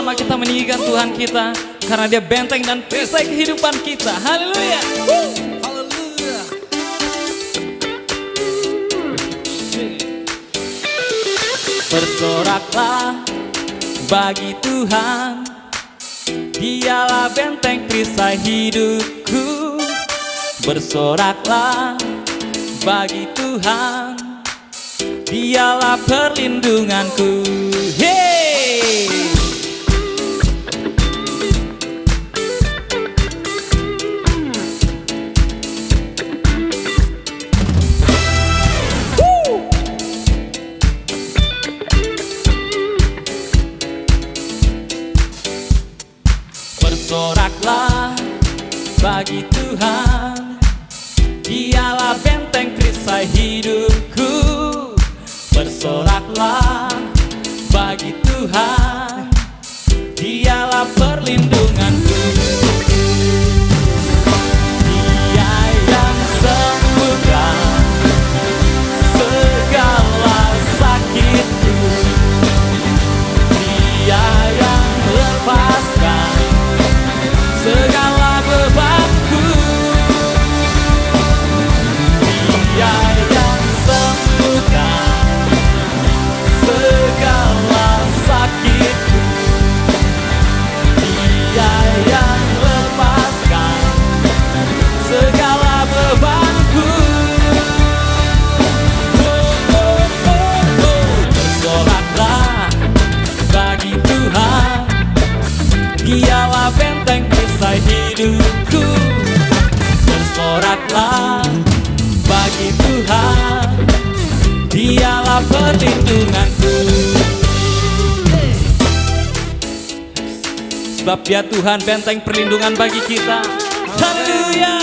bersama-sama kita meninggikan Tuhan kita, karena Dia benteng dan perisai kehidupan kita. Haleluya. Haleluya. Bersoraklah bagi Tuhan, Dialah benteng perisai hidupku. Bersoraklah bagi Tuhan, Dialah perlindunganku. Hey! Bersoraklah bagi Tuhan, Dialah benteng perisai hidupku. Bersoraklah bagi Tuhan, Dialah perlindunganku. Dia yang sembuhkan segala sakitku. Dia yang lepaskan segala bebanku. Dia yang sembuhkan segala sakitku. Dia yang lepaskan segala bebanku. Bersoraklah bagi Tuhan, Dialah benteng perisai hidupku. Bersoraklah bagi Tuhan, Dialah perlindunganku. Sebab Dia Tuhan benteng perlindungan bagi kita. Haleluya.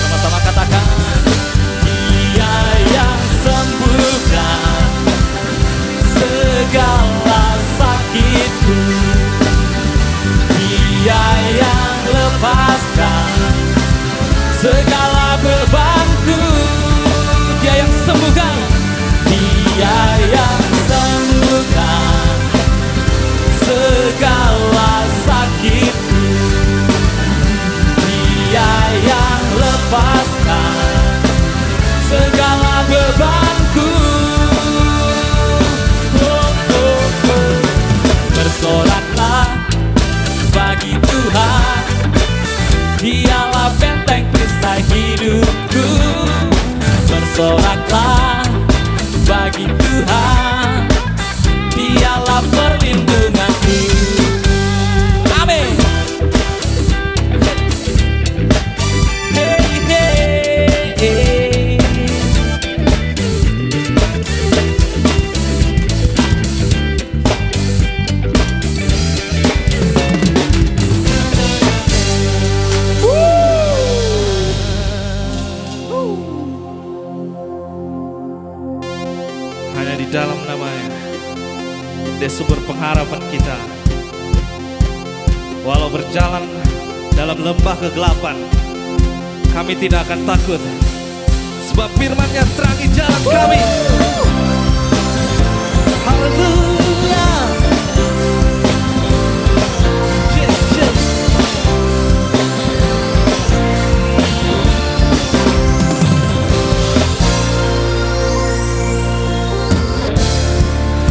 Sama-sama katakan, Dia yang sembuhkan segala sakitku. Dia yang lepaskan segala bebanku. Dia yang sembuhkan. Dia yang sembuhkan segala sakitku. Dia yang lepaskan segala bebanku. Bersoraklah bagi Tuhan, Dialah benteng perisai hidupku. Bersoraklah bagi Tuhan, Dialah perlindunganku. Amin. Hey, hey, hey. Hanya di dalam nama-Nya, Dia sumber pengharapan kita. Walau berjalan dalam lembah kegelapan, kami tidak akan takut, sebab firman-Nya terangi jalan kami. Haleluya. Yes, yes.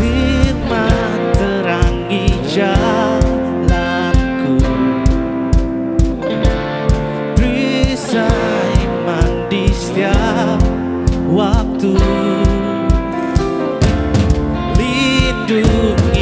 Firman terangi jalanku, perisai iman di setiap waktu. Lindungi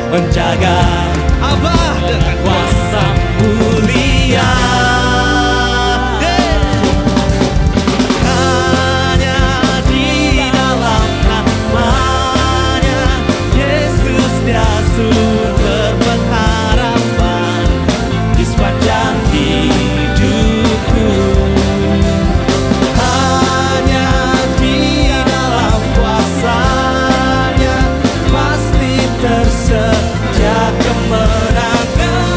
menjaga Abah dengan kuasa mulia. hanya di dalam namanya Yesus dia sumber pengharapan di sepanjang hidupku. Hanya di dalam kuasanya pasti tersedia kemenangan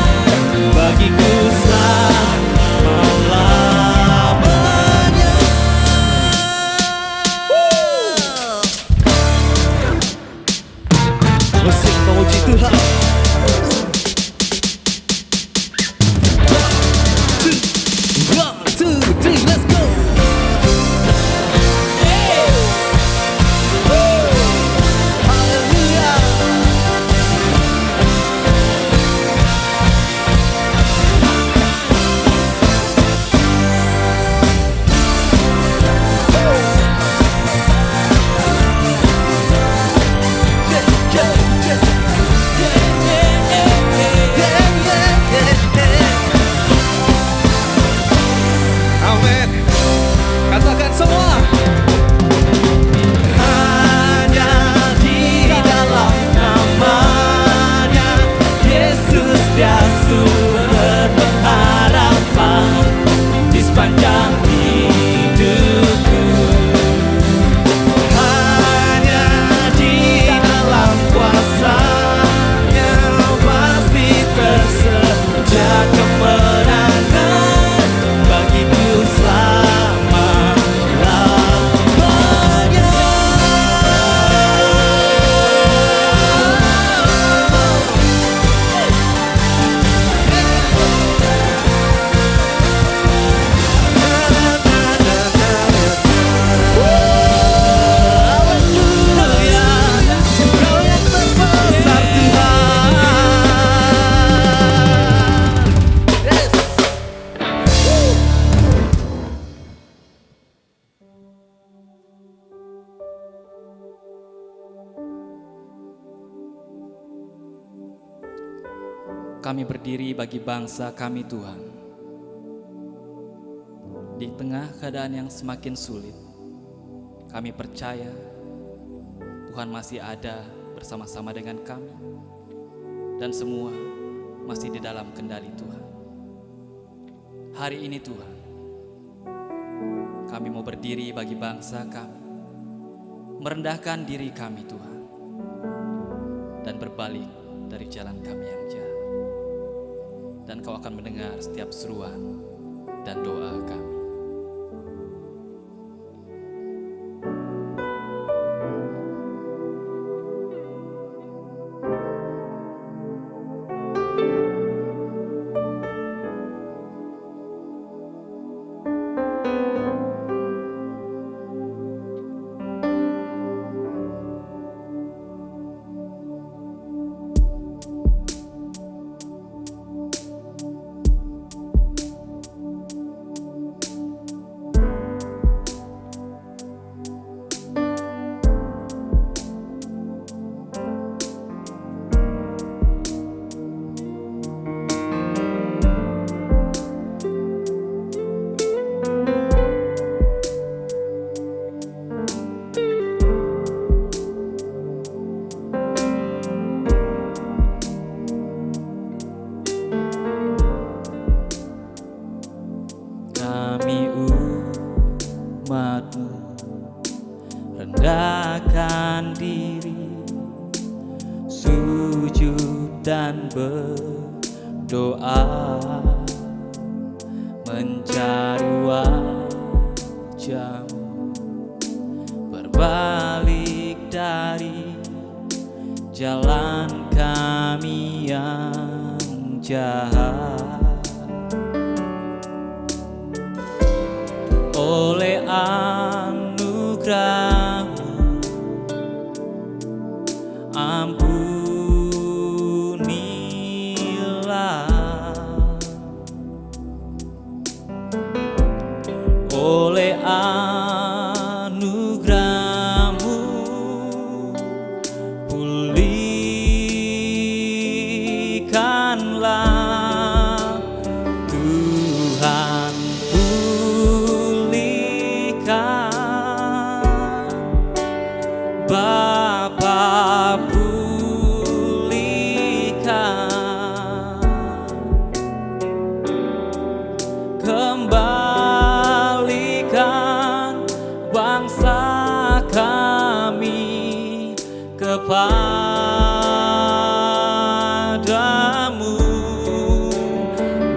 bagiku selama-lamanya. Musik memuji Tuhan. One, two, three, let's go. Haleluya. Amin. Katakan semua. Hanya di dalam namanya Yesus dia sumber pengharapan di sepanjang hidupku. Hanya di dalam kuasanya pasti tersedia kemenangan bagiku selama-lamanya. Haleluya, Kau yang terbesar Tuhan. Yes. Kami berdiri bagi bangsa kami Tuhan. Di tengah keadaan yang semakin sulit, kami percaya Tuhan masih ada bersama-sama dengan kami. Dan semua masih di dalam kendali Tuhan. Hari ini Tuhan, kami mau berdiri bagi bangsa kami, merendahkan diri kami Tuhan, dan berbalik dari jalan kami yang jahat. Dan Kau akan mendengar setiap seruan dan doa kami. Rendahkan diri, sujud dan berdoa, mencari wajah-Mu, berbalik dari jalan kami yang jahat. Oleh anugerah-Mu ampunilah. Oleh anugerah-Mu pulihkan. kepadamu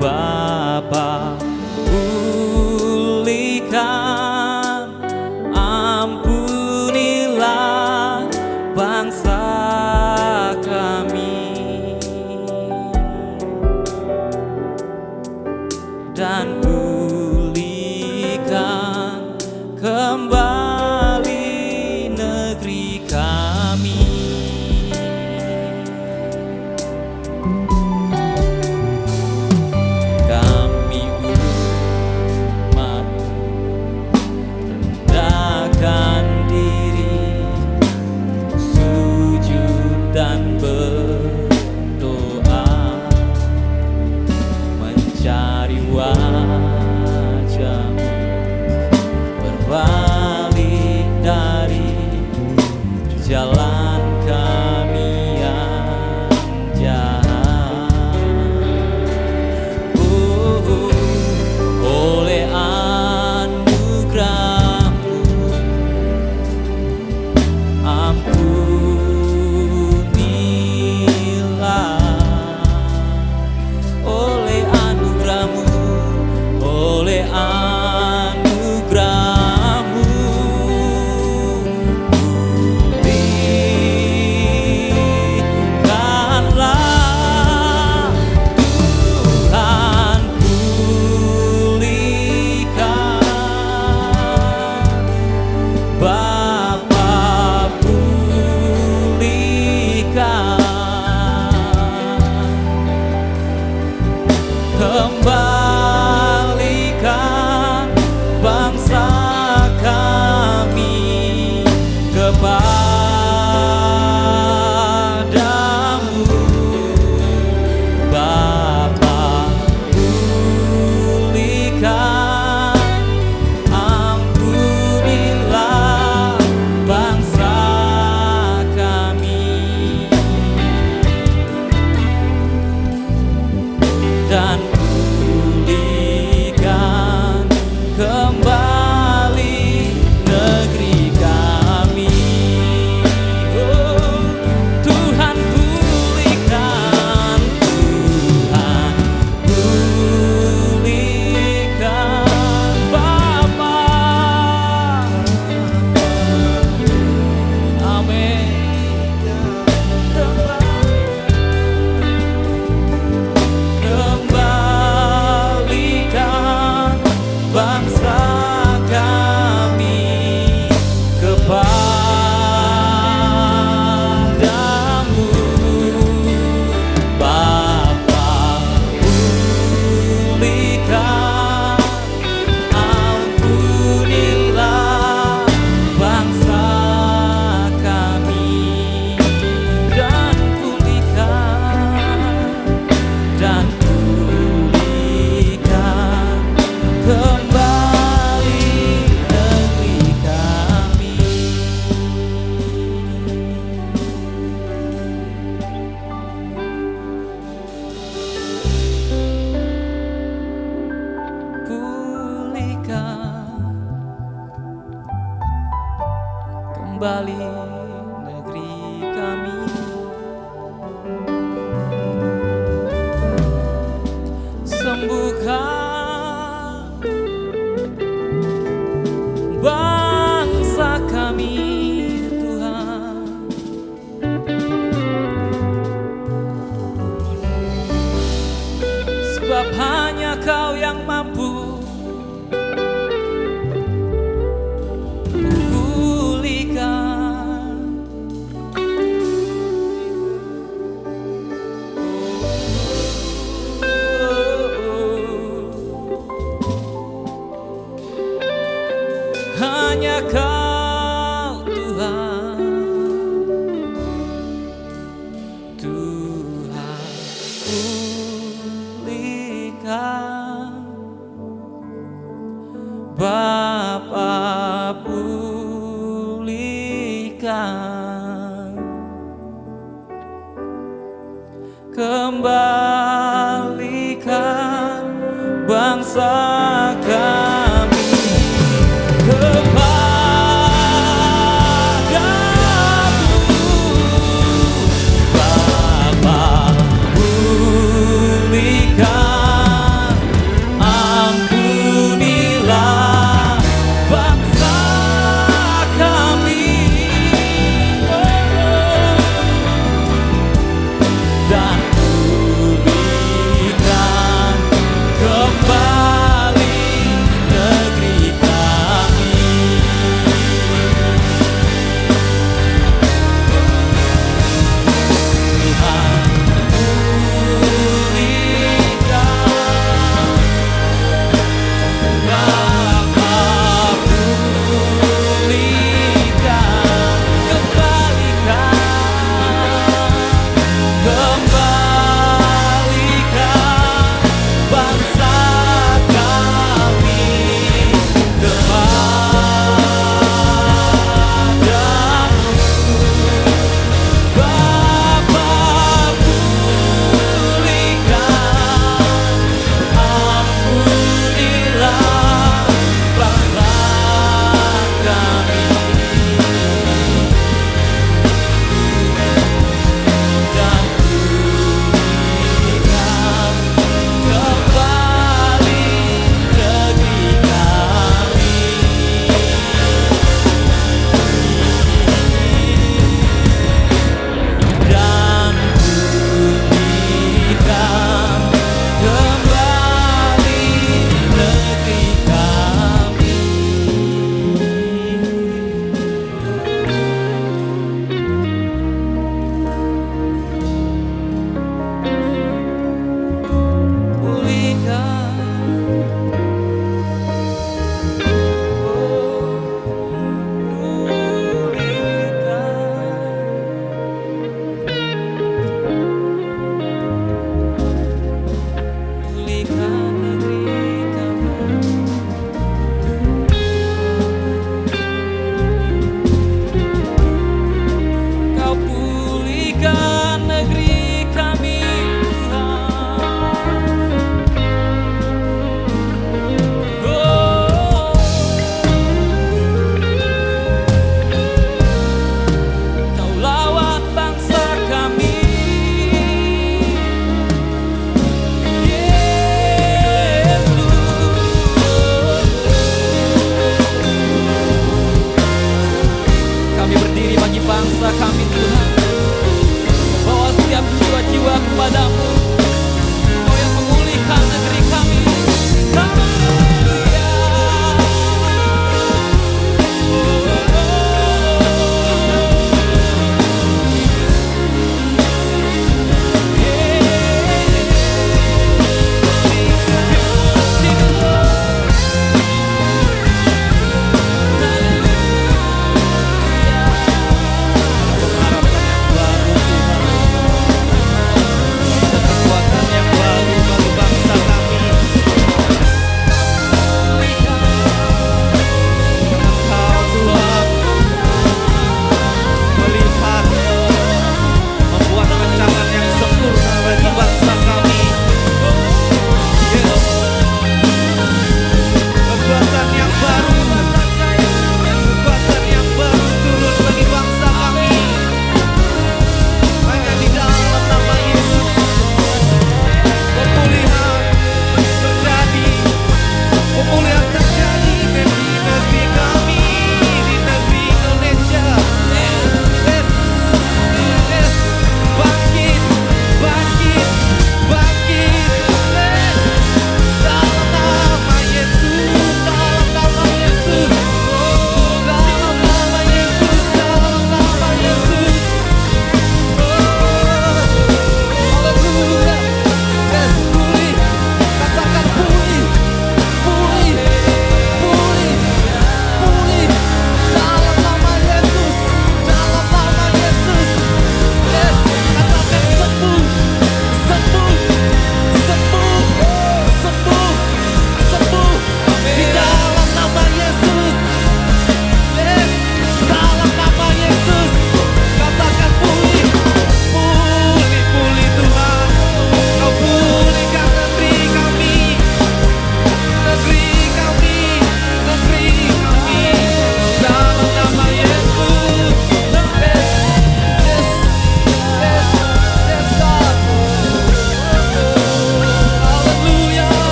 Bapa, pulihkan, ampunilah bangsa kami, dan pulihkan kembali negeri kami. Kami umat rendahkan diri, sujud dan berdoa, mencari wajah-Mu, berbalik dari jalan kami yang jahat. Oleh anugerah-Mu, ampunilah. Oleh anugerah-Mu, oleh anugerah-Mu, pulihkanlah Tuhan, pulihkan Bapa, pulihkan, kembalikan bangsa kami kepadamu Bapa, pulihkan, ampunilah bangsa kami, dan pulihkan kembali negeri kami. Oh, Tuhan pulihkan, Tuhan pulihkan Bapa. Amin. Kembalikan bangsa kami kepadamu Bapa, pulihkan, ampunilah bangsa kami, dan pulihkan, dan pulihkan kembali negeri kami. Pulihkan kembali negeri kami, sembuhkan bangsa kami Tuhan, sebab hanya Kau yang mampu pulihkan. Hanya Kau Tuhan, Tuhan pulihkan Bapa, pulihkan, kembalikan bangsa kami kepadamu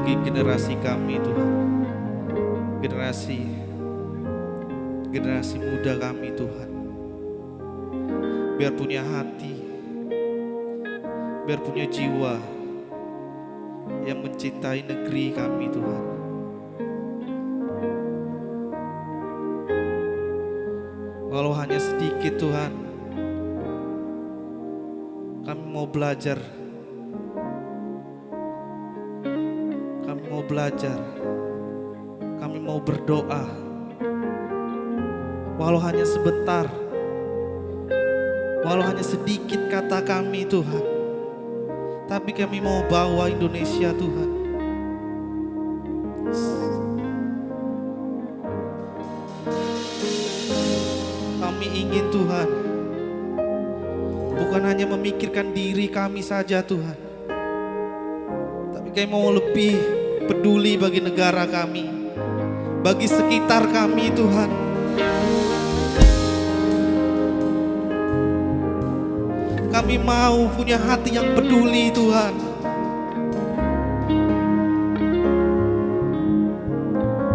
bagi generasi kami Tuhan, generasi muda kami Tuhan. Biar punya hati, biar punya jiwa yang mencintai negeri kami Tuhan. Walau hanya sedikit Tuhan, kami mau belajar. Kami mau belajar. Kami mau berdoa. Walau hanya sebentar, walau hanya sedikit kata kami Tuhan, tapi kami mau bawa Indonesia Tuhan. Kami ingin Tuhan, bukan hanya memikirkan diri kami saja Tuhan, tapi kami mau lebih peduli bagi negara kami, bagi sekitar kami Tuhan. Kami mau punya hati yang peduli Tuhan.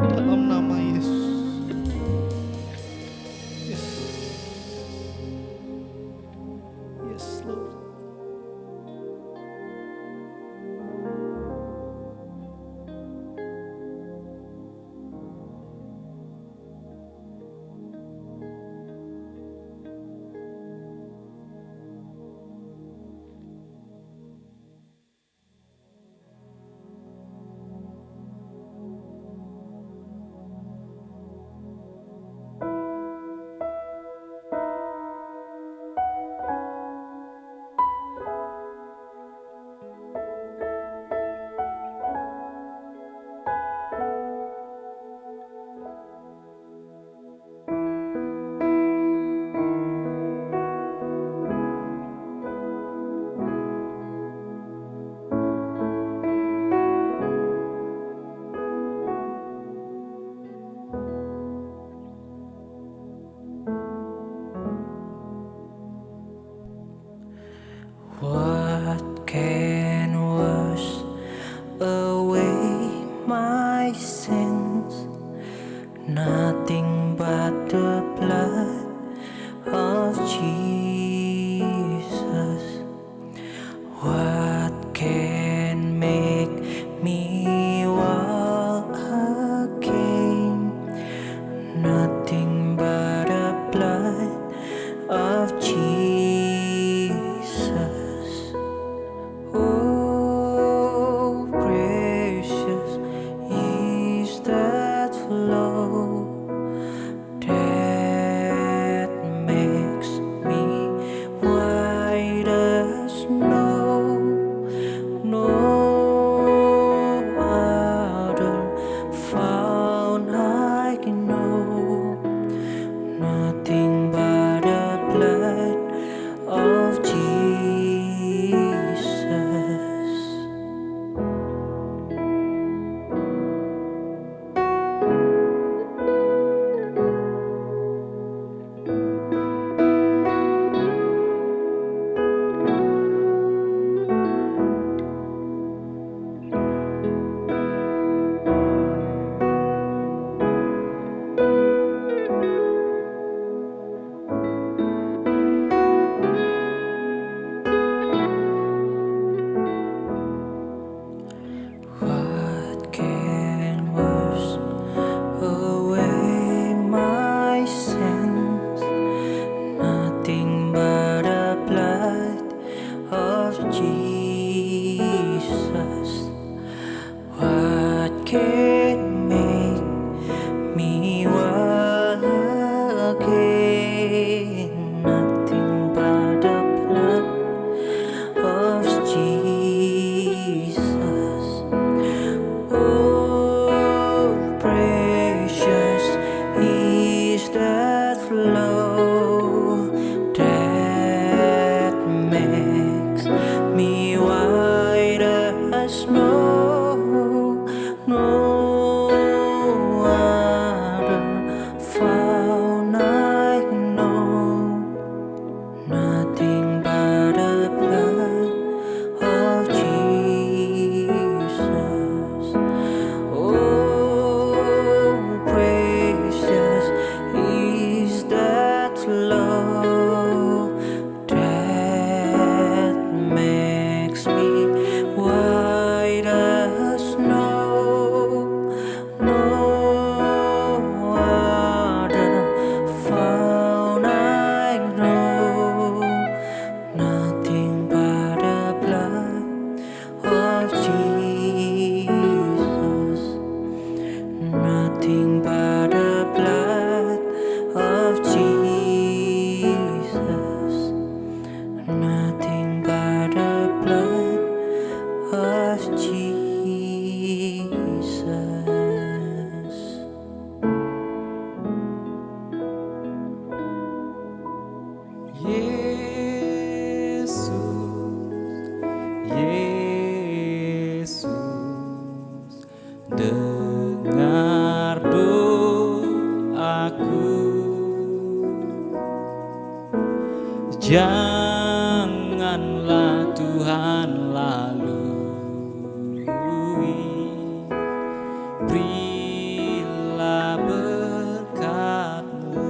Dalam nama Yesus. Yes. Yes, Lord. What can wash away my sins? Nothing but the blood of Jesus. What can make me whole again? Nothing but the blood of Jesus. Oh, precious is that flow that makes me white as snow. No other found I can know. Nothing but the blood of Jesus. What can wash away my sins? Nothing but the blood of Jesus. What can make me well again? Nothing but the blood of Jesus. Oh, precious is that flow that makes me white as snow. No other found I know. Nothing but the blood of Jesus. love that makes me white as snow. No other found I know. Nothing but the blood of Jesus. Nothing but the blood of Jesus. Nothing but the blood of Jesus. Yesus, Yesus, dengar doaku. Janganlah Tuhan lalui, berilah berkat-Mu.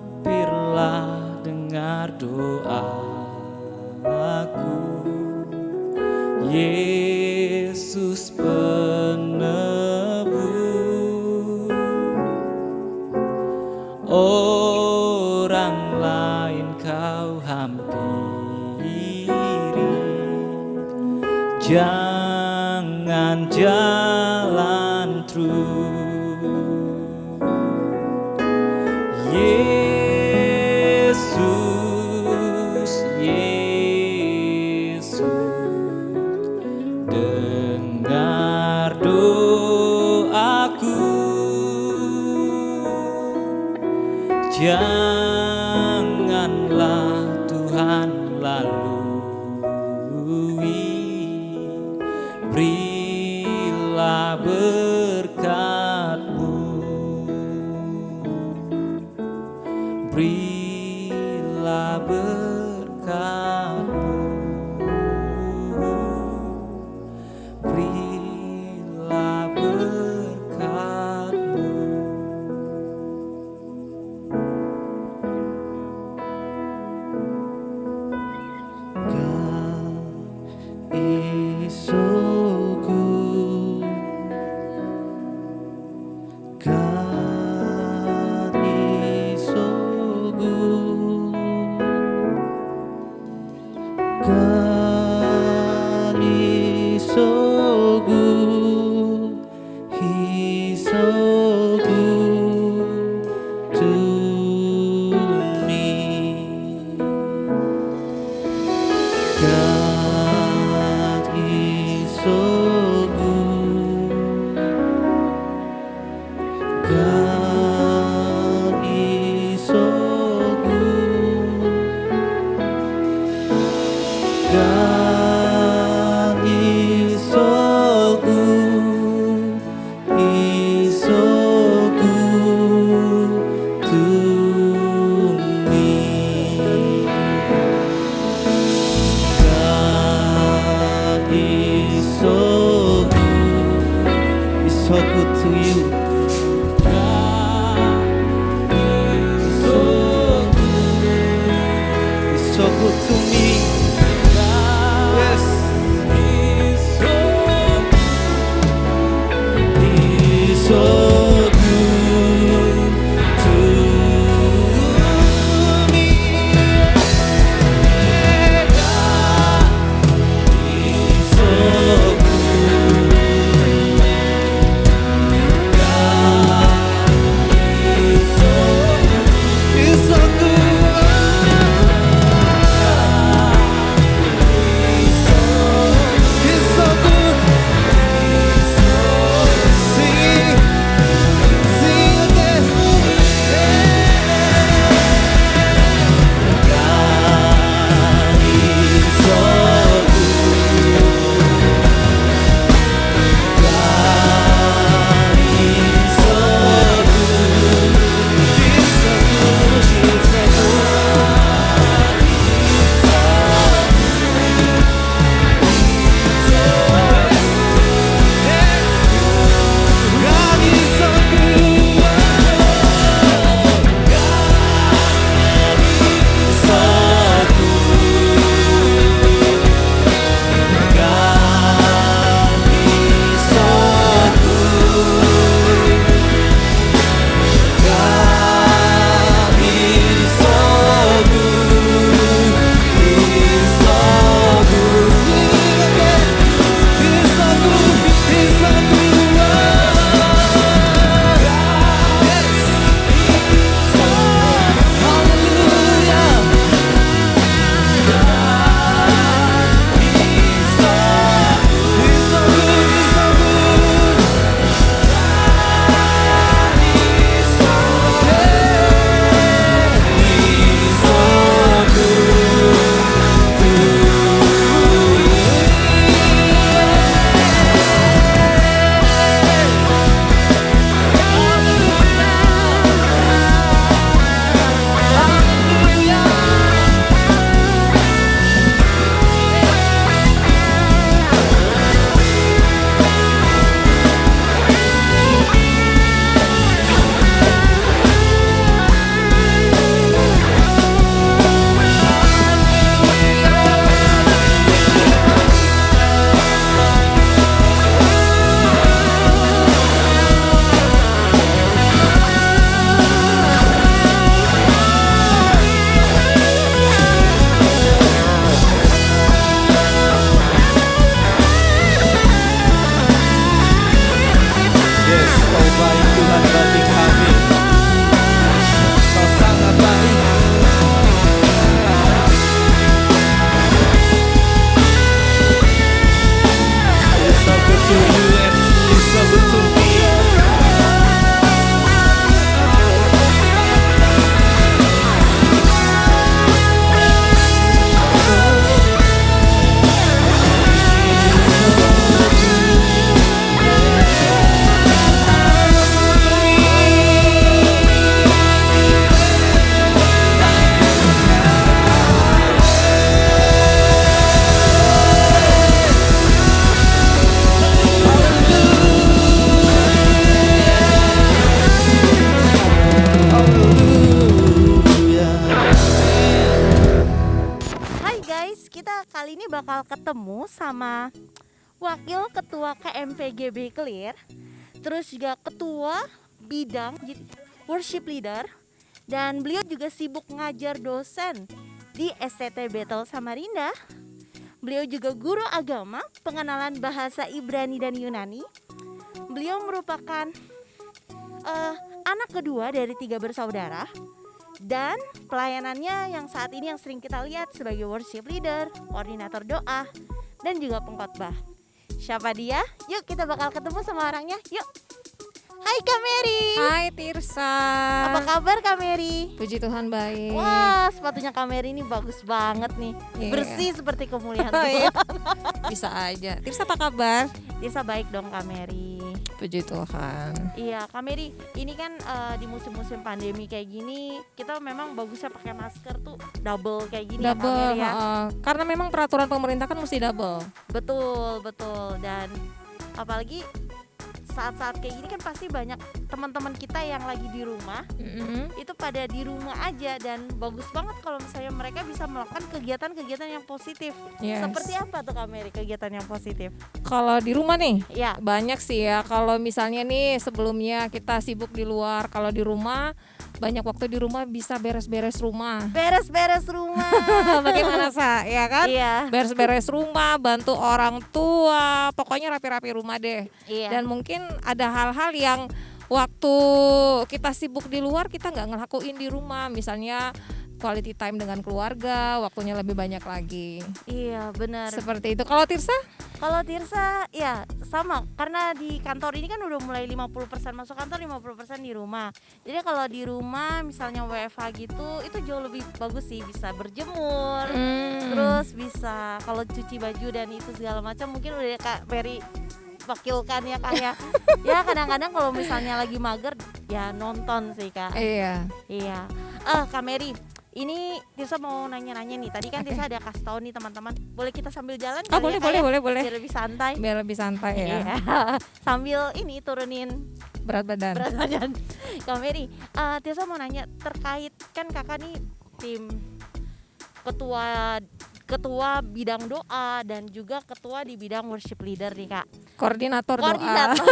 Mampirlah dengar doaku, Yesus penebus. Orang lain kau hampiri, jangan jalan terus. Yesus, Yesus, dengar doaku. Janganlah Tuhan lalui, berilah berkat-Mu. Berilah berkat-Mu. Berilah berkat-Mu. God is so good. God is so good. God is so good. He's so good to me. God is so good. God is so good. God is so good. He's so good to me. God is so good. He's so good to you. God is so good. He's so good to me. Yes. He's so He's so good to me. God is so good. God wakil ketua KMPGB Clear, terus juga ketua bidang worship leader, dan beliau juga sibuk ngajar dosen di STT Bethel Samarinda. Beliau juga guru agama, pengenalan bahasa Ibrani dan Yunani. Beliau merupakan anak kedua dari 3 bersaudara. Dan pelayanannya yang saat ini yang sering kita lihat sebagai worship leader, koordinator doa, dan juga pengkhotbah. Siapa dia? Yuk kita bakal ketemu sama orangnya. Yuk. Hai Kak Mary. Hai Tirsa. Apa kabar Kak Mary? Puji Tuhan baik. Wah, sepatunya Kak Mary ini bagus banget nih. Iya. Bersih seperti kemuliaan Oh, iya. Tuhan. Bisa aja. Tirsa apa kabar? Tirsa baik dong Kak Mary. Puji Tuhan. Iya Kak Mary, ini kan di musim-musim pandemi kayak gini kita memang bagusnya pakai masker tuh double kayak gini ya Kak Double, Mary ya. karena memang peraturan pemerintah kan mesti double. Betul, betul. Dan apalagi saat-saat kayak gini kan pasti banyak teman-teman kita yang lagi di rumah itu pada di rumah aja, dan bagus banget kalau misalnya mereka bisa melakukan kegiatan-kegiatan yang positif. Yes. Seperti apa tuh Kak Mary kegiatan yang positif? Kalau di rumah nih Ya, banyak sih ya. Kalau misalnya nih sebelumnya kita sibuk di luar, kalau di rumah banyak waktu di rumah bisa beres-beres rumah. beres-beres rumah. Bagaimana Sa? Ya kan? Iya, Beres-beres rumah, bantu orang tua, pokoknya rapi-rapi rumah deh. iya. Dan mungkin ada hal-hal yang waktu kita sibuk di luar kita nggak ngelakuin di rumah, misalnya quality time dengan keluarga, waktunya lebih banyak lagi. Iya, benar. Seperti itu. Kalau Tirsa? Kalau Tirsa ya sama, karena di kantor ini kan udah mulai 50% masuk kantor, 50% di rumah. Jadi kalau di rumah misalnya WFH gitu, itu jauh lebih bagus sih, bisa berjemur. Terus bisa kalau cuci baju dan itu segala macam, mungkin udah Kak Mary wakilkan ya Kak ya. Ya kadang-kadang kalau misalnya lagi mager ya nonton sih Kak. Iya. Iya. Kak Mary, ini Tirsa mau nanya-nanya nih. Tadi kan Tirsa ada kasih tahu nih teman-teman. Boleh kita sambil jalan? Oh, kali boleh, ya, Kak, ya? boleh. Biar lebih santai. Biar lebih santai ya. Iya. Sambil ini turunin Berat badan. berat badan. Kak Mary, Tirsa mau nanya terkait kan kakak nih tim ketua bidang doa dan juga ketua di bidang worship leader nih Kak. Koordinator doa. Koordinator.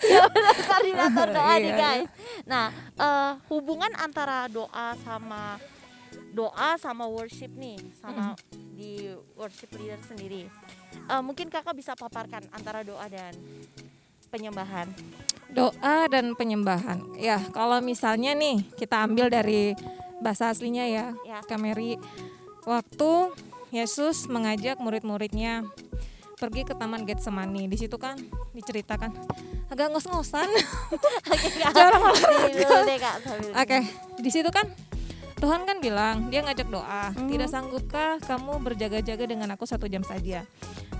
Ya benar, koordinator doa nih Iya, guys. Nah, hubungan antara doa sama worship nih, sama di worship leader sendiri. Mungkin kakak bisa paparkan antara doa dan penyembahan. Doa dan penyembahan. Ya, kalau misalnya nih kita ambil dari bahasa aslinya ya, Ya. Kak Mary. Waktu Yesus mengajak murid-muridnya pergi ke Taman Getsemani, di situ kan diceritakan agak ngos-ngosan. Jarang Oke, di situ kan Tuhan kan bilang, dia ngajak doa, tidak sanggupkah kamu berjaga-jaga dengan aku 1 jam saja.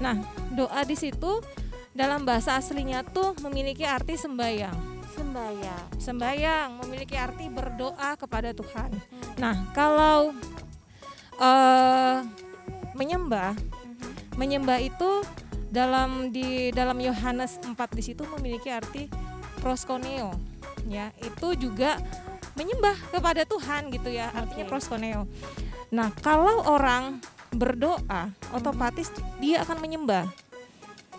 Nah, doa di situ dalam bahasa aslinya tuh memiliki arti sembahyang. Sembahyang memiliki arti berdoa kepada Tuhan. Nah, kalau menyembah itu di dalam Yohanes 4 di situ memiliki arti proskuneo, ya, itu juga menyembah kepada Tuhan gitu ya, artinya proskuneo. Nah, kalau orang berdoa otomatis dia akan menyembah.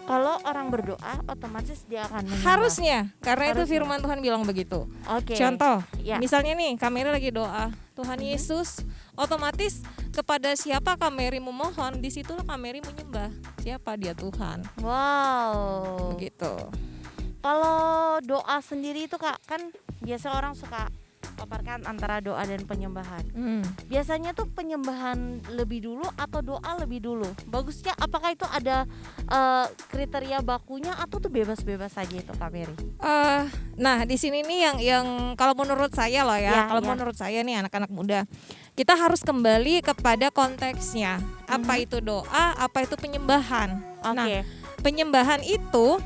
Kalau orang berdoa otomatis dia akan menyembah. Harusnya, karena itu Harusnya. firman Tuhan bilang begitu. Oke. Contoh, Ya. misalnya nih Kak Mary lagi doa, Tuhan Yesus, otomatis kepada siapa Kak Mary memohon, disitulah Kak Mary menyembah. Siapa dia? Tuhan. Wow. Begitu. Kalau doa sendiri itu Kak, kan biasa orang suka paparkan antara doa dan penyembahan. Biasanya tuh penyembahan lebih dulu atau doa lebih dulu? Bagusnya apakah itu ada kriteria bakunya atau tuh bebas-bebas saja itu Kak Mary? Nah di sini nih yang kalau menurut saya loh ya, kalau menurut saya nih anak-anak muda, kita harus kembali kepada konteksnya. Apa itu doa, apa itu penyembahan. Nah, Oke. penyembahan itu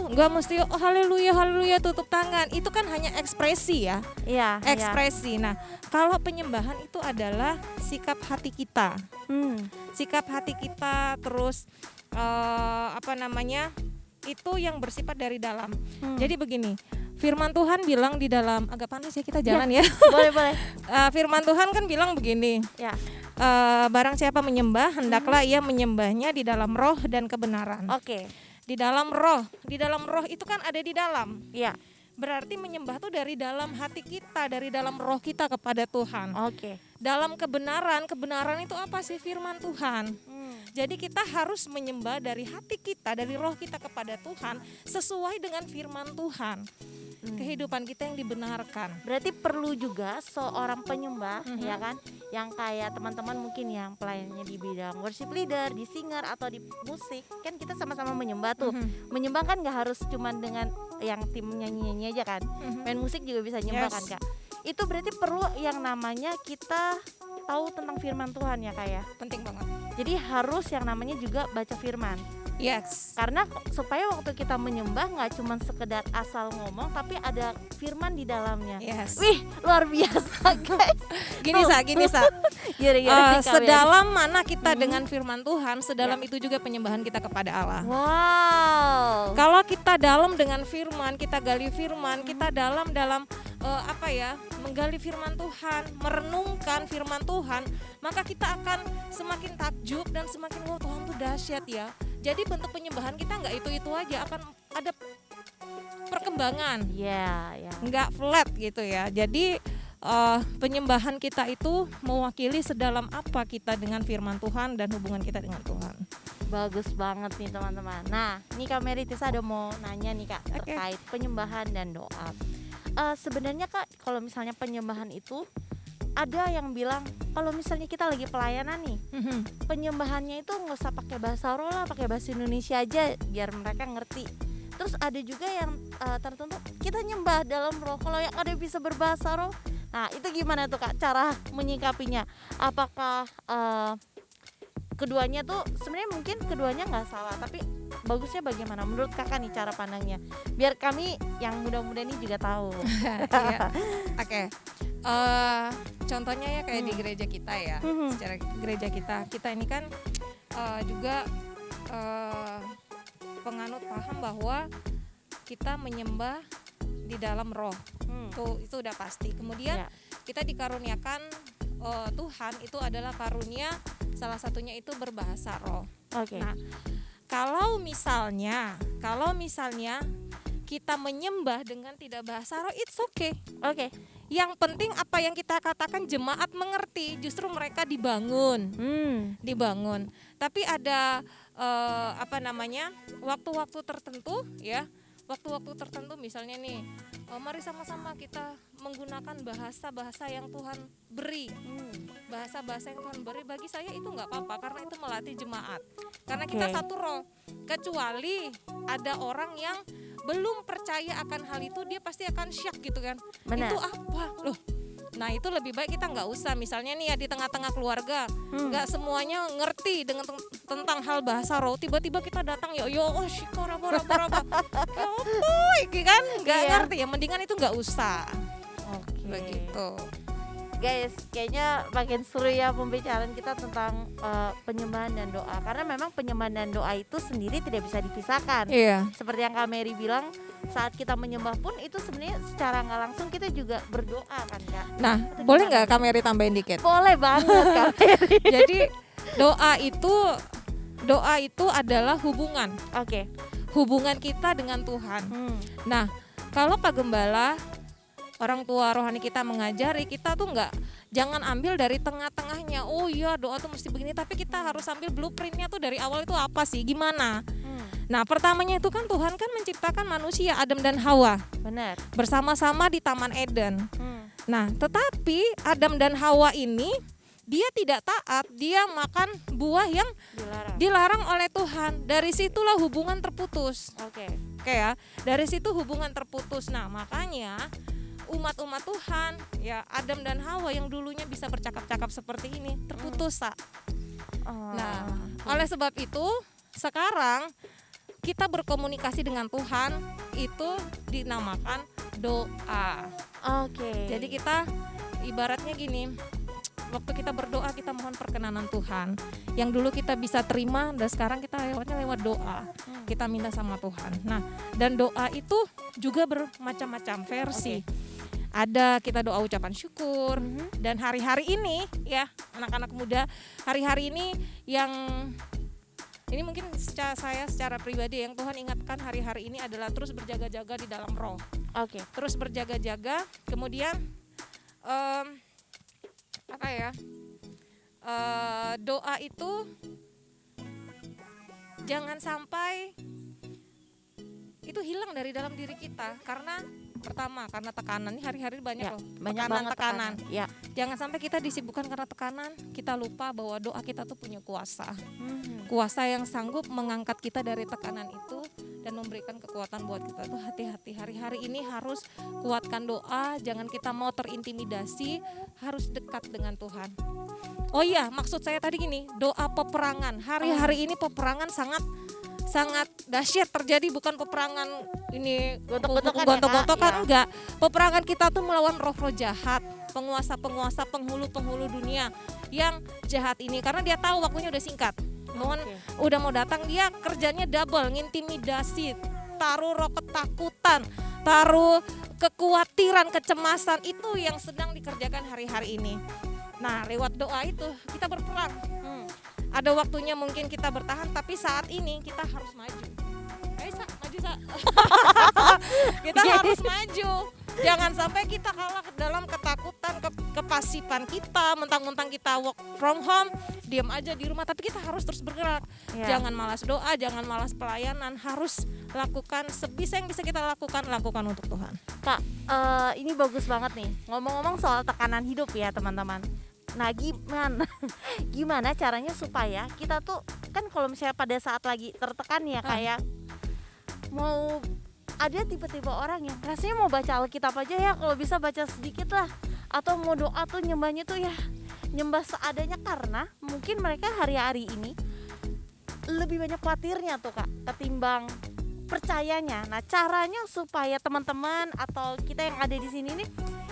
nggak mesti oh haleluya haleluya tutup tangan, itu kan hanya ekspresi ya. Iya. Ekspresi. Nah, kalau penyembahan itu adalah sikap hati kita. Sikap hati kita, terus itu yang bersifat dari dalam. Jadi begini, firman Tuhan bilang di dalam, agak panas ya kita jalan ya. Boleh. Firman Tuhan kan bilang begini, Ya. barang siapa menyembah, hendaklah ia menyembahnya di dalam roh dan kebenaran. Oke. Di dalam roh itu kan ada di dalam. Iya. Berarti menyembah tuh dari dalam hati kita, dari dalam roh kita kepada Tuhan. Oke. Dalam kebenaran itu apa sih? Firman Tuhan. Jadi kita harus menyembah dari hati kita, dari roh kita kepada Tuhan sesuai dengan firman Tuhan. Kehidupan kita yang dibenarkan. Berarti perlu juga seorang penyembah, ya kan, yang kayak teman-teman mungkin yang pelayannya di bidang worship leader, di singer atau di musik, kan kita sama-sama menyembah tuh. Menyembah kan nggak harus cuman dengan yang tim nyanyi-nyanyi aja kan, main musik juga bisa nyembah kan Kak. Itu berarti perlu yang namanya kita tahu tentang firman Tuhan ya Kak ya. Penting banget. Jadi harus yang namanya juga baca firman. Yes. Karena supaya waktu kita menyembah nggak cuma sekedar asal ngomong, tapi ada firman di dalamnya. Yes. Wih, luar biasa guys. Gini Sa. Gimana, sedalam mana kita dengan firman Tuhan, sedalam itu juga penyembahan kita kepada Allah. Wow. Kalau kita dalam dengan firman, kita gali firman, kita dalam menggali firman Tuhan, merenungkan firman Tuhan, maka kita akan semakin takjub dan semakin wow, Tuhan tuh dahsyat ya. Jadi bentuk penyembahan kita nggak itu aja, akan ada perkembangan. Iya. Nggak flat gitu ya. Jadi penyembahan kita itu mewakili sedalam apa kita dengan firman Tuhan dan hubungan kita dengan Tuhan. Bagus banget nih teman-teman. Nah, nih Kak Mary Tisa ada mau nanya nih Kak terkait penyembahan dan doa. Sebenarnya Kak, kalau misalnya penyembahan itu ada yang bilang kalau misalnya kita lagi pelayanan nih, penyembahannya itu nggak usah pakai bahasa roh lah, pakai bahasa Indonesia aja biar mereka ngerti. Terus ada juga yang tertentu kita nyembah dalam roh, kalau yang ada bisa berbahasa roh. Nah itu gimana tuh Kak cara menyikapinya? Apakah keduanya tuh sebenarnya mungkin keduanya nggak salah, tapi bagusnya bagaimana menurut Kakak nih cara pandangnya? Biar kami yang muda-muda ini juga tahu. Iya. Oke. Contohnya ya kayak di gereja kita ya. Secara gereja kita ini kan juga penganut paham bahwa kita menyembah di dalam roh. Itu udah pasti. Kemudian kita dikaruniakan Tuhan itu adalah karunia, salah satunya itu berbahasa roh. Oke. Nah, kalau misalnya kita menyembah dengan tidak bahasa roh, it's okay. Oke. Yang penting apa yang kita katakan jemaat mengerti, justru mereka dibangun. Tapi ada waktu-waktu tertentu ya. Waktu-waktu tertentu misalnya nih, mari sama-sama kita menggunakan bahasa-bahasa yang Tuhan beri. Bahasa-bahasa yang Tuhan beri bagi saya itu nggak apa-apa karena itu melatih jemaat. Karena kita satu roh. Kecuali ada orang yang belum percaya akan hal itu, dia pasti akan syak gitu kan. Benar. Itu apa? Loh. Nah itu lebih baik kita nggak usah, misalnya nih ya di tengah-tengah keluarga nggak semuanya ngerti dengan tentang hal bahasa roh, tiba-tiba kita datang shikara bara kan nggak ngerti ya, mendingan itu nggak usah. Begitu. Guys, kayaknya makin seru ya pembicaraan kita tentang penyembahan dan doa. Karena memang penyembahan dan doa itu sendiri tidak bisa dipisahkan. Iya. Seperti yang Kak Mary bilang, saat kita menyembah pun itu sebenarnya secara nggak langsung kita juga berdoa kan Kak. Nah, itu boleh gimana? nggak Kak Mary tambahin dikit? Boleh banget Kak Mary. Jadi doa itu adalah hubungan. Oke. Hubungan kita dengan Tuhan. Nah, kalau Pak Gembala, orang tua rohani kita mengajari, kita tuh jangan ambil dari tengah-tengahnya. Oh iya, doa tuh mesti begini, tapi kita harus ambil blueprintnya tuh dari awal itu apa sih, gimana. Nah pertamanya itu kan Tuhan kan menciptakan manusia, Adam dan Hawa. Benar. Bersama-sama di Taman Eden. Nah tetapi Adam dan Hawa ini dia tidak taat, dia makan buah yang dilarang oleh Tuhan. Dari situlah hubungan terputus. Oke ya, dari situ hubungan terputus. Nah makanya umat-umat Tuhan ya, Adam dan Hawa yang dulunya bisa bercakap-cakap seperti ini terputus. Nah oleh sebab itu sekarang kita berkomunikasi dengan Tuhan itu dinamakan doa. Jadi kita ibaratnya gini, waktu kita berdoa kita mohon perkenanan Tuhan. Yang dulu kita bisa terima dan sekarang kita lewat doa. Kita minta sama Tuhan. Nah, dan doa itu juga bermacam-macam versi. ada kita doa ucapan syukur. Dan hari-hari ini ya anak-anak muda, hari-hari ini yang ini mungkin saya secara pribadi yang Tuhan ingatkan hari-hari ini adalah terus berjaga-jaga di dalam roh. Oke. Terus berjaga-jaga, kemudian doa itu jangan sampai itu hilang dari dalam diri kita, karena pertama karena tekanan, ini hari-hari banyak Ya, loh banyak banget tekanan. Ya. Jangan sampai kita disibukkan karena tekanan, kita lupa bahwa doa kita tuh punya kuasa. Kuasa yang sanggup mengangkat kita dari tekanan itu dan memberikan kekuatan buat kita tuh hati-hati. Hari-hari ini harus kuatkan doa, jangan kita mau terintimidasi, harus dekat dengan Tuhan. Oh iya, maksud saya tadi gini, doa peperangan. Hari-hari ini peperangan sangat dahsyat terjadi, bukan peperangan ini gontok-gontokan, enggak. Peperangan kita tuh melawan roh-roh jahat, penguasa-penguasa, penghulu-penghulu dunia yang jahat ini, karena dia tahu waktunya udah singkat. Udah mau datang, dia kerjanya double, ngintimidasi, taruh roh ketakutan, taruh kekhawatiran, kecemasan, itu yang sedang dikerjakan hari-hari ini. Nah, lewat doa itu kita berperang. Ada waktunya mungkin kita bertahan, tapi saat ini kita harus maju. Ayo maju kita harus maju. Jangan sampai kita kalah dalam ketakutan, kepasipan kita, mentang-mentang kita work from home, diam aja di rumah, tapi kita harus terus bergerak. Jangan malas doa, jangan malas pelayanan, harus lakukan sebisa yang bisa kita lakukan untuk Tuhan. Kak, ini bagus banget nih. Ngomong-ngomong soal tekanan hidup ya teman-teman. Nah gimana caranya supaya kita tuh kan kalau misalnya pada saat lagi tertekan ya kayak mau ada tipe-tipe orang yang rasanya mau baca Alkitab aja ya, kalau bisa baca sedikit lah, atau mau doa tuh nyembahnya tuh ya nyembah seadanya, karena mungkin mereka hari-hari ini lebih banyak khawatirnya tuh Kak ketimbang percayanya. Nah caranya supaya teman-teman atau kita yang ada di sini nih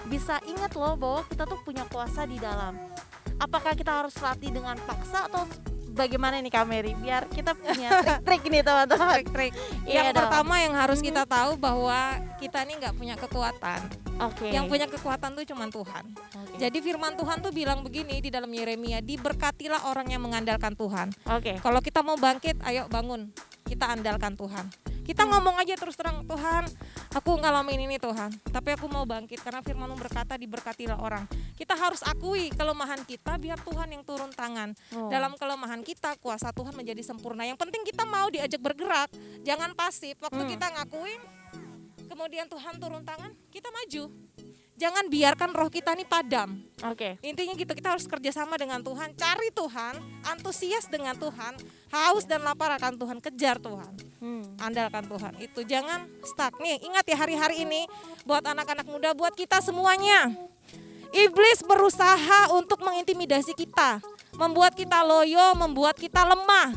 bisa ingat loh bahwa kita tuh punya kuasa di dalam. Apakah kita harus latih dengan paksa atau bagaimana nih Kak Mary? Biar kita punya trik-trik nih teman-teman. Trik-trik. Yang pertama yang harus kita tahu bahwa kita nih nggak punya kekuatan. Yang punya kekuatan tuh cuma Tuhan. Jadi firman Tuhan tuh bilang begini di dalam Yeremia, diberkatilah orang yang mengandalkan Tuhan. Kalau kita mau bangkit, ayo bangun. Kita andalkan Tuhan. Kita ngomong aja terus terang, Tuhan, aku ngalamin ini Tuhan, tapi aku mau bangkit karena firman-Mu berkata diberkatilah orang. Kita harus akui kelemahan kita biar Tuhan yang turun tangan. Dalam kelemahan kita, kuasa Tuhan menjadi sempurna. Yang penting kita mau diajak bergerak, jangan pasif. Waktu kita ngakuin, kemudian Tuhan turun tangan, kita maju. Jangan biarkan roh kita nih padam. Intinya gitu, kita harus kerjasama dengan Tuhan, cari Tuhan, antusias dengan Tuhan, haus dan lapar akan Tuhan, kejar Tuhan, andalkan Tuhan. Itu jangan stuck nih. Ingat ya hari-hari ini buat anak-anak muda, buat kita semuanya, iblis berusaha untuk mengintimidasi kita, membuat kita loyo, membuat kita lemah,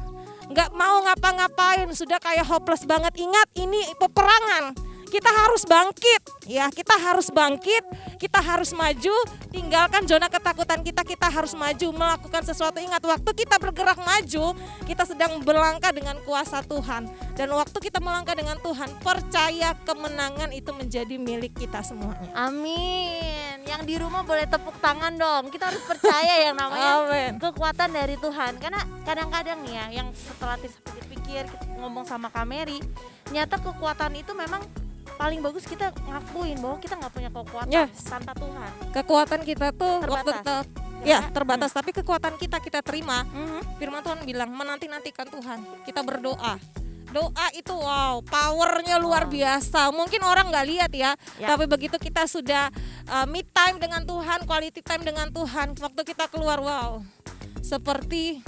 nggak mau ngapa-ngapain, sudah kayak hopeless banget. Ingat, ini peperangan. Kita harus bangkit, ya kita harus bangkit, kita harus maju, tinggalkan zona ketakutan kita harus maju, melakukan sesuatu. Ingat, waktu kita bergerak maju, kita sedang berlangkah dengan kuasa Tuhan. Dan waktu kita melangkah dengan Tuhan, percaya kemenangan itu menjadi milik kita semuanya. Amin. Yang di rumah boleh tepuk tangan dong, kita harus percaya yang namanya kekuatan dari Tuhan. Karena kadang-kadang nih ya, yang setelah dipikir, kita ngomong sama Kak Mary, nyata kekuatan itu memang paling bagus kita ngakuin bahwa kita nggak punya kekuatan tanpa Tuhan. Kekuatan kita tuh terbatas. Terbatas, tapi kekuatan kita terima. Firman Tuhan bilang menanti-nantikan Tuhan. Kita berdoa. Doa itu powernya luar biasa. Mungkin orang nggak lihat ya, tapi begitu kita sudah me time dengan Tuhan, quality time dengan Tuhan, waktu kita keluar seperti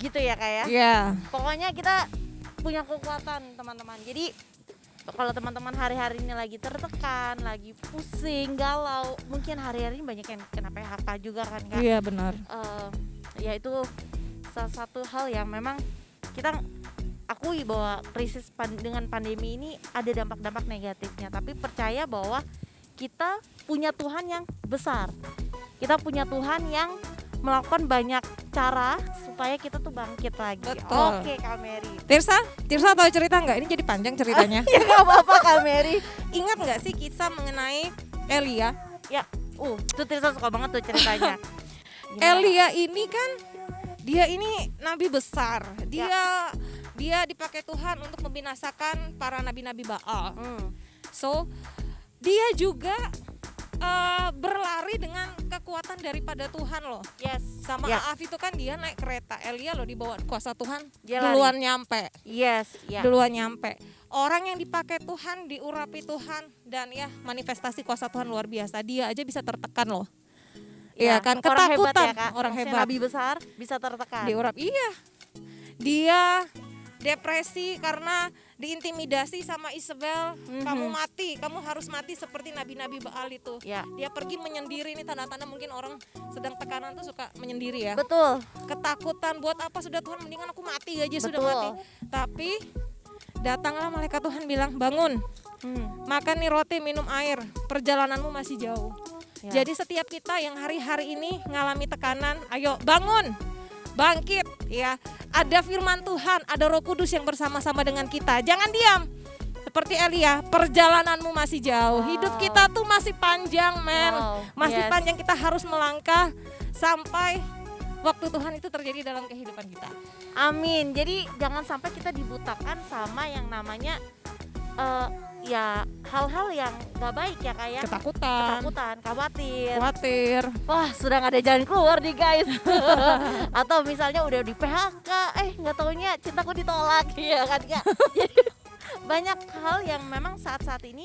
gitu ya Kak ya. Pokoknya kita punya kekuatan teman-teman. Jadi kalau teman-teman hari-hari ini lagi tertekan, lagi pusing, galau, mungkin hari-hari ini banyak yang kena PHK juga kan Kak. Iya benar. Ya itu salah satu hal yang memang kita akui bahwa krisis dengan pandemi ini ada dampak-dampak negatifnya. Tapi percaya bahwa kita punya Tuhan yang besar. Kita punya Tuhan yang melakukan banyak cara supaya kita tuh bangkit lagi. Betul. Oke Kak Mary. Tirsa tahu cerita nggak? Ini jadi panjang ceritanya. Ya nggak apa-apa Kak Mary. Ingat nggak sih kisah mengenai Elia? Ya, itu Tirsa suka banget tuh ceritanya. Gimana? Elia ini kan dia ini nabi besar. Dia dipakai Tuhan untuk membinasakan para nabi-nabi Baal. So dia juga berlari dengan kekuatan daripada Tuhan loh. Yes. Sama Ya. Aaf itu kan dia naik kereta. Elia loh dibawa kuasa Tuhan Dia duluan nyampe. Yes. Ya. Duluan nyampe. Orang yang dipakai Tuhan, diurapi Tuhan, dan ya manifestasi kuasa Tuhan luar biasa. Dia aja bisa tertekan loh. Iya kan, Orang hebat ketakutan ya, Kak. orang Maksudnya hebat. Nabi besar bisa tertekan. Diurap, iya. Dia depresi karena diintimidasi sama Isabel. Kamu mati, kamu harus mati seperti nabi-nabi Baal itu. Ya. Dia pergi menyendiri, ini tanda-tanda mungkin orang sedang tekanan tuh suka menyendiri ya. Betul. Ketakutan, buat apa sudah Tuhan, mendingan aku mati aja sudah Betul. mati. Tapi datanglah malaikat Tuhan bilang, bangun, makan nih roti, minum air, perjalananmu masih jauh. Ya. Jadi setiap kita yang hari-hari ini ngalami tekanan, ayo bangun, bangkit ya. Ada firman Tuhan, ada Roh Kudus yang bersama-sama dengan kita. Jangan diam. Seperti Elia, perjalananmu masih jauh. Hidup kita tuh masih panjang, men. Wow, Masih yes. panjang, kita harus melangkah sampai waktu Tuhan itu terjadi dalam kehidupan kita. Amin. Jadi jangan sampai kita dibutakan sama yang namanya ya hal-hal yang gak baik ya kayak Ketakutan, ketakutan, khawatir. khawatir. Sudah gak ada jalan keluar nih guys. Atau misalnya udah di PHK, nggak taunya cintaku ditolak, ya kan Kak? Jadi banyak hal yang memang saat-saat ini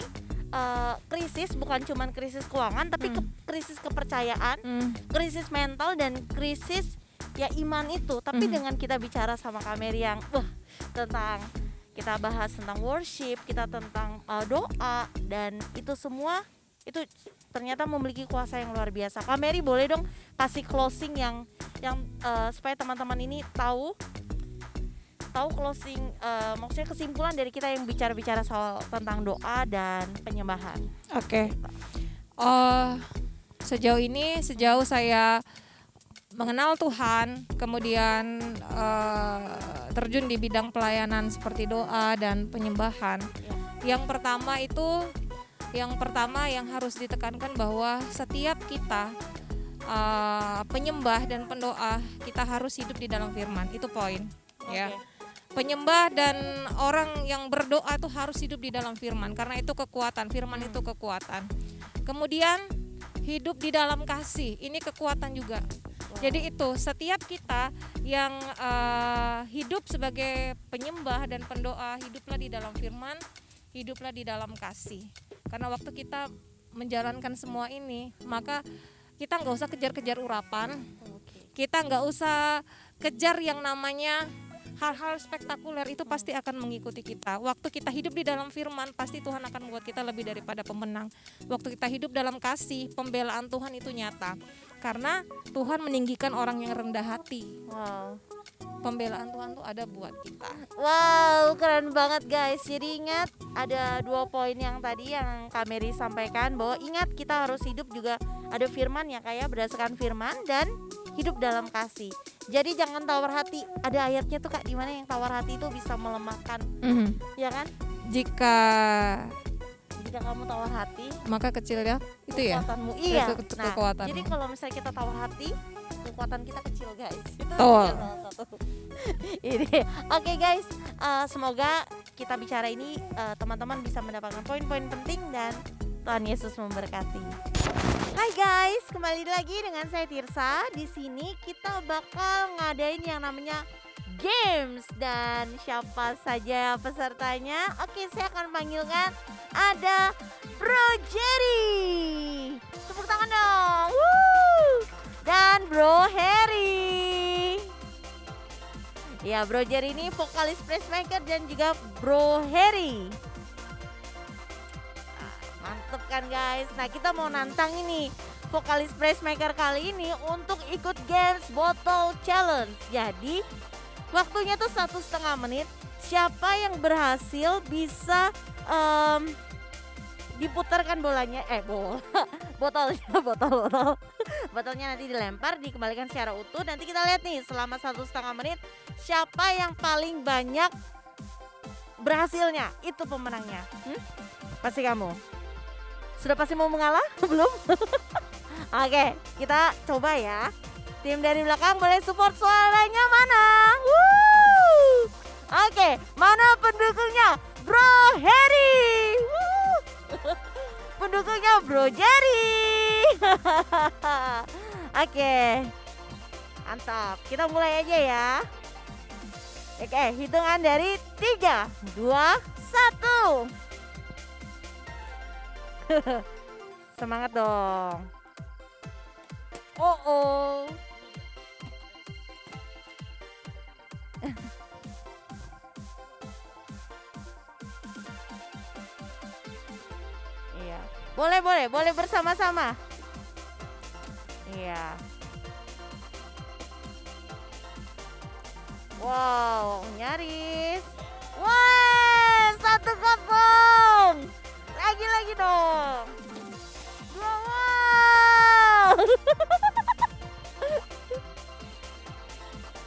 krisis, bukan cuman krisis keuangan, tapi krisis kepercayaan, krisis mental dan krisis ya iman itu. Tapi dengan kita bicara sama Kak Mary yang tentang kita bahas tentang worship, kita tentang doa, dan itu semua itu ternyata memiliki kuasa yang luar biasa. Kak Mary boleh dong kasih closing yang supaya teman-teman ini tahu closing, maksudnya kesimpulan dari kita yang bicara-bicara soal tentang doa dan penyembahan. Oke. Sejauh saya mengenal Tuhan, kemudian terjun di bidang pelayanan seperti doa dan penyembahan. Yang pertama yang harus ditekankan bahwa setiap kita penyembah dan pendoa, kita harus hidup di dalam firman. Itu poin, ya. Penyembah dan orang yang berdoa itu harus hidup di dalam firman, karena itu kekuatan. Firman itu kekuatan. Kemudian hidup di dalam kasih, ini kekuatan juga. Jadi itu setiap kita yang hidup sebagai penyembah dan pendoa, hiduplah di dalam firman, hiduplah di dalam kasih. Karena waktu kita menjalankan semua ini, maka kita nggak usah kejar-kejar urapan, kita nggak usah kejar yang namanya hal-hal spektakuler, itu pasti akan mengikuti kita. Waktu kita hidup di dalam firman, pasti Tuhan akan membuat kita lebih daripada pemenang. Waktu kita hidup dalam kasih, pembelaan Tuhan itu nyata. Karena Tuhan meninggikan orang yang rendah hati. Wow. Pembelaan Tuhan tuh ada buat kita. Wow, keren banget guys. Jadi ingat ada 2 poin yang tadi yang Kak Mary sampaikan, bahwa ingat kita harus hidup juga ada firman ya, kayak berdasarkan firman dan hidup dalam kasih. Jadi jangan tawar hati. Ada ayatnya tuh Kak, di mana yang tawar hati itu bisa melemahkan, ya kan? Jika kamu tawar hati, maka kecil ya, itu ya. Kekuatanmu, iya. Nah, Kekuatanmu. jadi kalau misalnya kita tawar hati, kekuatan kita kecil guys. Itu Betul. salah satu. Ini, oke guys, semoga kita bicara ini teman-teman bisa mendapatkan poin-poin penting dan Tuhan Yesus memberkati. Hai guys, kembali lagi dengan saya Tirsa. Di sini kita bakal ngadain yang namanya games, dan siapa saja pesertanya? Oke, saya akan panggilkan ada Bro Jerry. Tepuk tangan dong. Woo! Dan Bro Harry. Ya, Bro Jerry ini vokalis Praisemaker dan juga Bro Harry. Mantep kan guys. Nah, kita mau nantang ini vokalis Praisemaker kali ini untuk ikut games Bottle Challenge. Jadi waktunya tuh 1,5 menit. Siapa yang berhasil bisa diputarkan bolanya, botolnya, botol. botolnya nanti dilempar, dikembalikan secara utuh. Nanti kita lihat nih selama 1,5 menit siapa yang paling banyak berhasilnya, itu pemenangnya. Pasti kamu sudah pasti mau mengalah? Belum? Oke, kita coba ya. Tim dari belakang boleh support suaranya mana? Woo! Oke, mana pendukungnya? Bro Harry. Woo! Pendukungnya Bro Jerry. Oke, mantap. Kita mulai aja ya. Oke, hitungan dari 3, 2, 1. Semangat dong. Oh. Iya. Boleh bersama-sama. Iya. Wow, nyaris. Wah, 1-0. Lagi dong. Wow.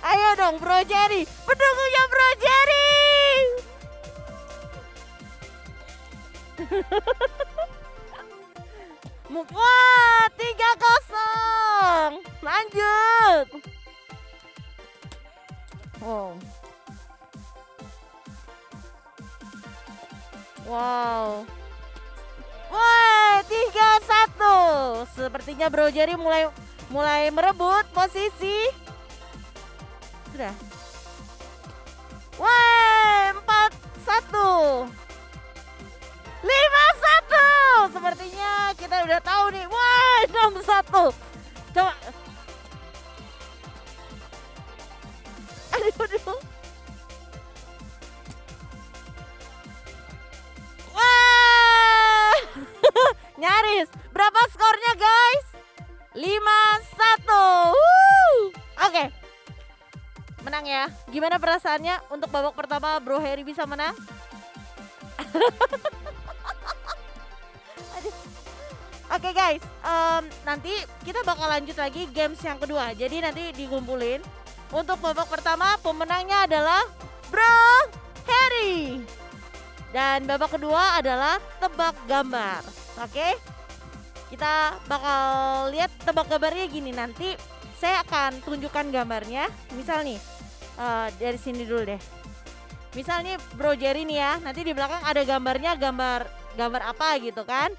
Ayo dong Bro Jerry, pendukungnya Bro Jerry. Wah, 3-0. Lanjut. Wow. Wah, 3-1. Sepertinya Bro Jerry mulai merebut posisi. Sudah. Wah, 4-1. 5-1. Sepertinya kita udah tahu nih. Wah, 6-1. Coba. Aduh. Wah. Nyaris. Berapa skornya, guys? 5-1. Oke. Menang ya. Gimana perasaannya untuk babak pertama Bro Harry bisa menang? Oke guys, nanti kita bakal lanjut lagi games yang kedua. Jadi nanti dikumpulin. Untuk babak pertama pemenangnya adalah Bro Harry. Dan babak kedua adalah tebak gambar. Oke? Kita bakal lihat tebak gambarnya gini. Nanti saya akan tunjukkan gambarnya. Misal nih, dari sini dulu deh. Misal nih Bro Jerry nih ya, nanti di belakang ada gambarnya, gambar apa gitu kan.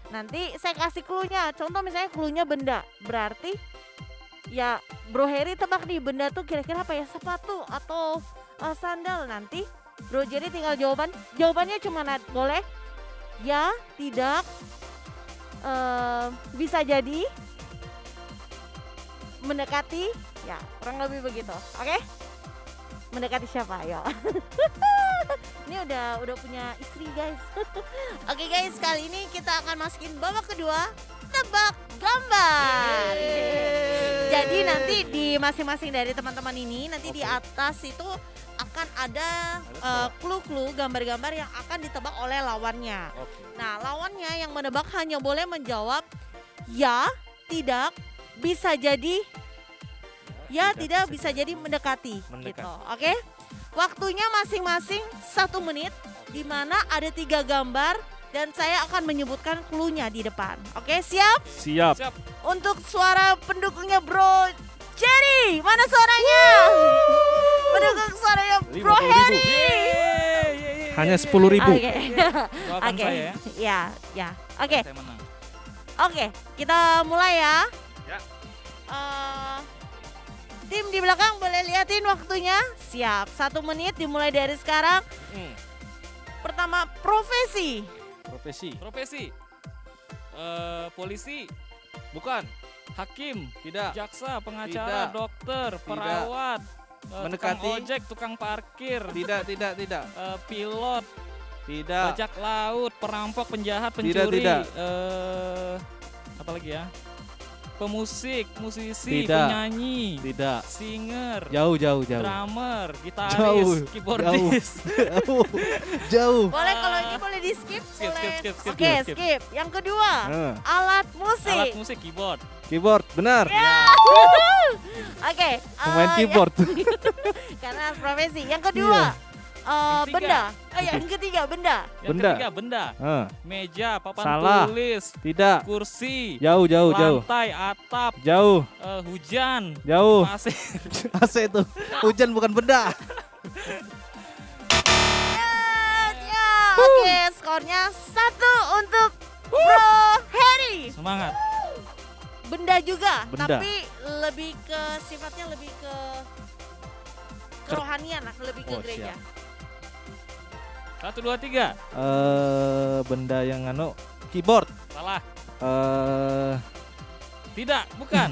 Nanti saya kasih clue-nya. Contoh misalnya clue-nya benda. Berarti ya Bro Harry tebak nih benda tuh kira-kira apa ya, sepatu atau sandal. Nanti Bro Jerry tinggal jawabannya cuma boleh ya, tidak, bisa jadi, mendekati, ya kurang lebih begitu. Oke? Mendekati siapa? Ayo. Ini udah punya istri guys. Oke guys, kali ini kita akan masukin babak kedua, tebak gambar. Jadi nanti di masing-masing dari teman-teman ini nanti di atas itu akan ada clue-clue gambar-gambar yang akan ditebak oleh lawannya. Nah, lawannya yang menebak hanya boleh menjawab ya, tidak, bisa jadi, ya tidak, bisa jadi, mendekati. Gitu. Oke? Waktunya masing-masing 1 menit, di mana ada 3 gambar dan saya akan menyebutkan clue-nya di depan. Oke, siap? Siap. Untuk suara pendukungnya Bro Jerry, mana suaranya? Pendukung suaranya Bro 50.000. Harry. Hanya 10.000. Oke. Doakan Oke. saya ya. Ya. Oke. Saya menang. Oke, kita mulai ya. Ya. Tim di belakang boleh liatin waktunya. Siap, 1 menit dimulai dari sekarang. Pertama, profesi. Profesi. Polisi, Bukan. hakim, Tidak. jaksa, pengacara, Tidak. dokter, perawat, Mendekati. tukang ojek, tukang parkir, Tidak. pilot, Tidak. bajak laut, perampok, penjahat, Tidak, pencuri. tidak. Apa lagi ya? Pemusik, musisi, Tidak. penyanyi, Tidak. singer, Jauh. drummer, Jauh. gitaris, keyboardis. Jauh. Boleh kalau ini boleh di skip? Skip, Boleh. skip, skip, Oke, skip. skip. Yang kedua, Eh. alat musik. Alat musik, keyboard. Keyboard, benar. Oke. Pemain keyboard. Karena profesi. Yang kedua, Yang ketiga. benda. Oh ya, yang ketiga benda. Yang Benda. ketiga, benda. Eh, Meja, papan Salah. tulis, Tidak. kursi, Jauh. lantai, atap, Jauh. hujan, Jauh. pasir. AC itu. Hujan bukan benda. Ya, oke, skornya 1 untuk Bro Harry. Semangat. Benda juga, Benda. tapi lebih ke sifatnya lebih ke kerohanian lah, lebih ke Oh, gereja. siap. 1, 2, 3. Benda yang keyboard. Salah. Tidak, bukan.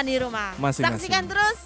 Di rumah. Masing-masing. Saksikan terus.